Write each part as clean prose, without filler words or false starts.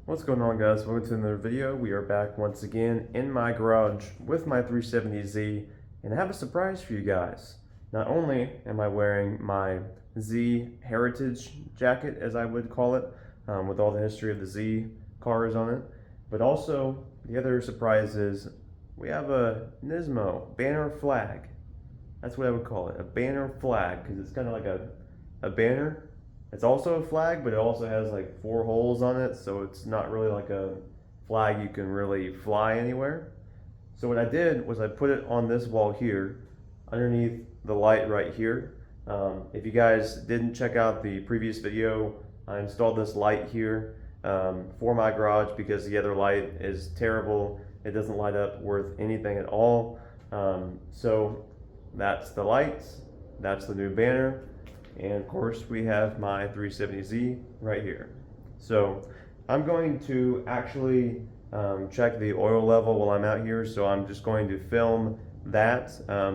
What's going on, guys? Welcome to another video. We are back once again in my garage with my 370Z, and I have a surprise for you guys. Not only am I wearing my Z Heritage jacket, as I would call it, with all the history of the Z cars on it, but also the other surprise is we have a Nismo banner flag. That's what I would call it, a banner flag, because it's kind of like a banner. It's also a flag, but it also has like 4 holes on it, so it's not really like a flag you can really fly anywhere. So what I did was I put it on this wall here, underneath the light right here. If you guys didn't check out the previous video, I installed this light here for my garage because the other light is terrible. It doesn't light up worth anything at all. So that's the lights, that's the new banner. And of course we have my 370Z right here. So I'm going to actually check the oil level while I'm out here. So I'm just going to film that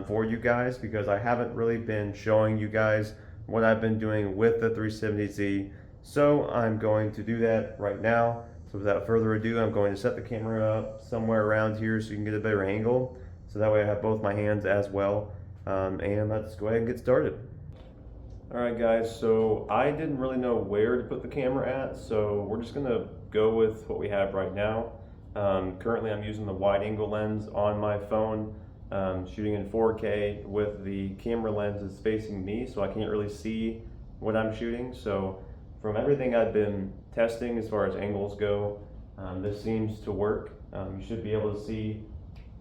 for you guys because I haven't really been showing you guys what I've been doing with the 370Z. So I'm going to do that right now. So without further ado, I'm going to set the camera up somewhere around here so you can get a better angle. So that way I have both my hands as well. And let's go ahead and get started. Alright guys, so I didn't really know where to put the camera at, so we're just going to go with what we have right now. Currently I'm using the wide angle lens on my phone, shooting in 4K with the camera lens is facing me, so I can't really see what I'm shooting. So from everything I've been testing as far as angles go, this seems to work. You should be able to see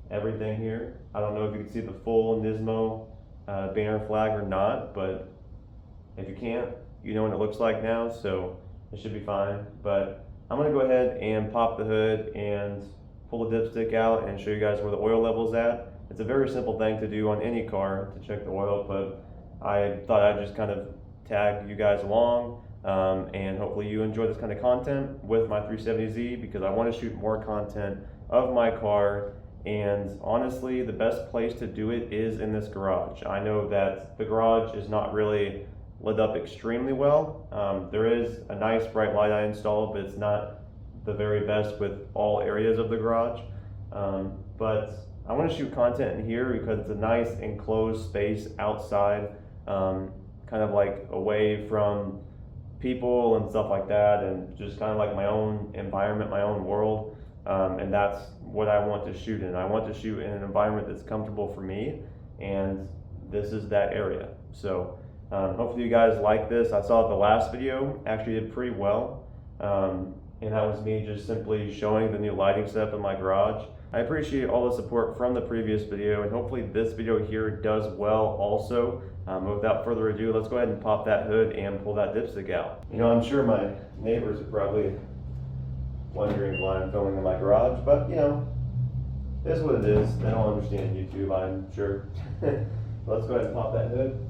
everything here. I don't know if you can see the full Nismo banner flag or not, but if you can't, you know what it looks like now, so it should be fine. But I'm going to go ahead and pop the hood and pull the dipstick out and show you guys where the oil level's at. It's a very simple thing to do on any car to check the oil, but I thought I'd just kind of tag you guys along, and hopefully you enjoy this kind of content with my 370Z because I want to shoot more content of my car. And honestly, the best place to do it is in this garage. I know that the garage is not really lit up extremely well. There is a nice bright light I installed, but it's not the very best with all areas of the garage. But I want to shoot content in here because it's a nice enclosed space outside, kind of like away from people and stuff like that, and just kind of like my own environment, my own world. And that's what I want to shoot in. I want to shoot in an environment that's comfortable for me, and this is that area. So hopefully you guys like this. I saw the last video actually did pretty well, and that was me just simply showing the new lighting setup in my garage. I appreciate all the support from the previous video, and hopefully this video here does well also. But without further ado, let's go ahead and pop that hood and pull that dipstick out. You know, I'm sure my neighbors are probably wondering why I'm filming in my garage, but you know, it is what it is. They don't understand YouTube, I'm sure. Let's go ahead and pop that hood.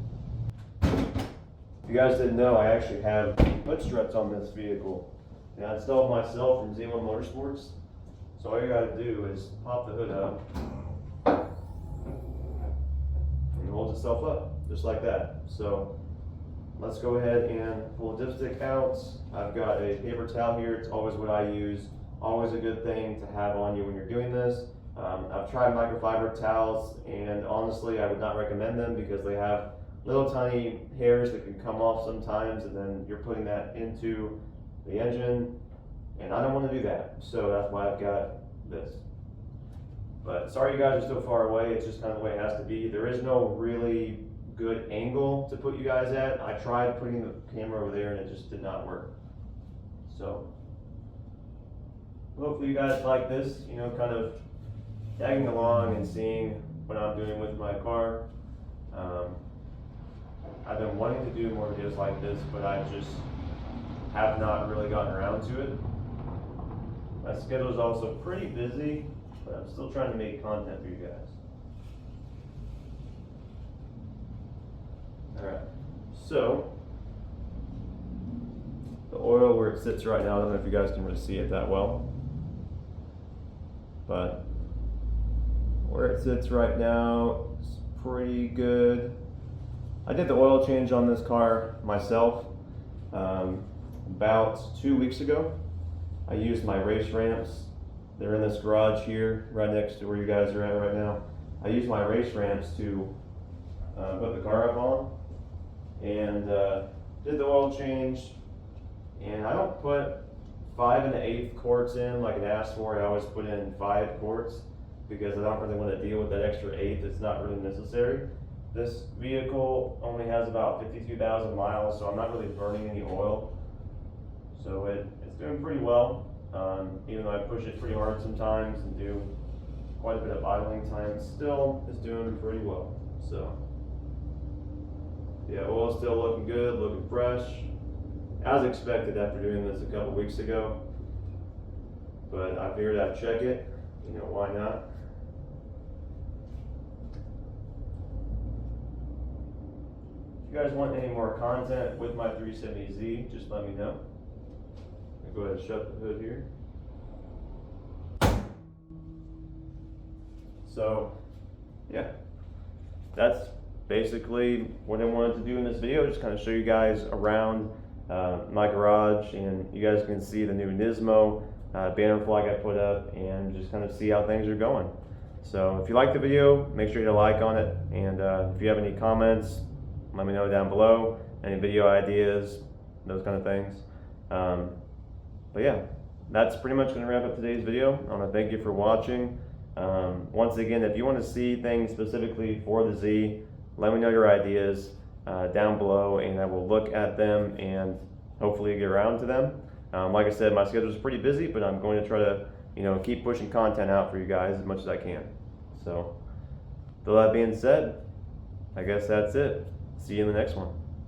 If you guys didn't know, I actually have hood struts on this vehicle, and I installed myself from Z1 Motorsports. So all you gotta do is pop the hood up, and it holds itself up, just like that. So let's go ahead and pull the dipstick out. I've got a paper towel here. It's always what I use. Always a good thing to have on you when you're doing this. I've tried microfiber towels, and honestly, I would not recommend them because they have little tiny hairs that can come off sometimes, and then you're putting that into the engine, and I don't want to do that. So that's why I've got this. But sorry you guys are so far away. It's just kind of the way it has to be. There is no really good angle to put you guys at. I tried putting the camera over there and it just did not work. So hopefully you guys like this, you know, kind of tagging along and seeing what I'm doing with my car. I've been wanting to do more videos like this, but I just have not really gotten around to it. My schedule is also pretty busy, but I'm still trying to make content for you guys. Alright, so the oil where it sits right now, I don't know if you guys can really see it that well, but where it sits right now is pretty good. I did the oil change on this car myself about 2 weeks ago. I used my race ramps. They're in this garage here, right next to where you guys are at right now. I used my race ramps to put the car up on, and did the oil change. And I don't put 5 1/8 quarts in like it asks for. I always put in 5 quarts because I don't really want to deal with that extra 8 that's not really necessary. This vehicle only has about 52,000 miles, so I'm not really burning any oil. So it's doing pretty well, even though I push it pretty hard sometimes and do quite a bit of idling time, still it's doing pretty well. So yeah, oil's still looking good, looking fresh, as expected after doing this a couple weeks ago. But I figured I'd check it, why not? If you guys want any more content with my 370Z, just let me know. I'll go ahead and shut the hood here. So, yeah, that's basically what I wanted to do in this video, just kind of show you guys around my garage, and you guys can see the new Nismo banner flag I put up, and just kind of see how things are going. So if you like the video, make sure you hit a like on it, and if you have any comments, let me know down below, any video ideas, those kind of things. But yeah, that's pretty much going to wrap up today's video. I want to thank you for watching. Once again, if you want to see things specifically for the Z, let me know your ideas down below, and I will look at them and hopefully get around to them. Like I said, my schedule is pretty busy, but I'm going to try to keep pushing content out for you guys as much as I can. So with that being said, I guess that's it. See you in the next one.